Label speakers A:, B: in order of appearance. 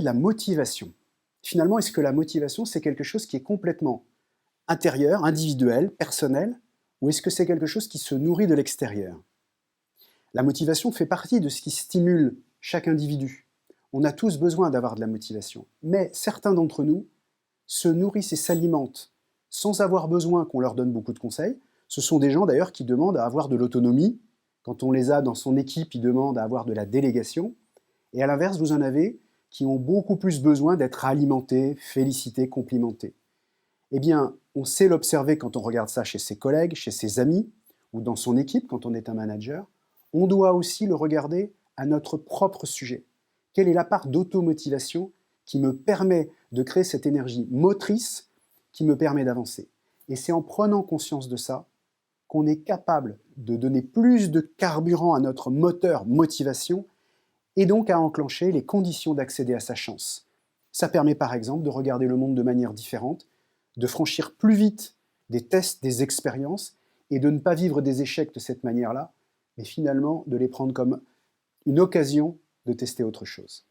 A: parler de la motivation. Finalement, est-ce que la motivation, c'est quelque chose qui est complètement intérieur, individuel, personnel, ou est-ce que c'est quelque chose qui se nourrit de l'extérieur? La motivation fait partie de ce qui stimule chaque individu. On a tous besoin d'avoir de la motivation, mais certains d'entre nous se nourrissent et s'alimentent sans avoir besoin qu'on leur donne beaucoup de conseils. Ce sont des gens d'ailleurs qui demandent à avoir de l'autonomie. Quand on les a dans son équipe, ils demandent à avoir de la délégation. Et à l'inverse, vous en avez qui ont beaucoup plus besoin d'être alimentés, félicités, complimentés. Eh bien, on sait l'observer quand on regarde ça chez ses collègues, chez ses amis, ou dans son équipe quand on est un manager. On doit aussi le regarder à notre propre sujet. Quelle est la part d'automotivation qui me permet de créer cette énergie motrice qui me permet d'avancer? Et c'est en prenant conscience de ça qu'on est capable de donner plus de carburant à notre moteur motivation et donc à enclencher les conditions d'accéder à sa chance. Ça permet par exemple de regarder le monde de manière différente, de franchir plus vite des tests, des expériences, et de ne pas vivre des échecs de cette manière-là, mais finalement de les prendre comme une occasion de tester autre chose.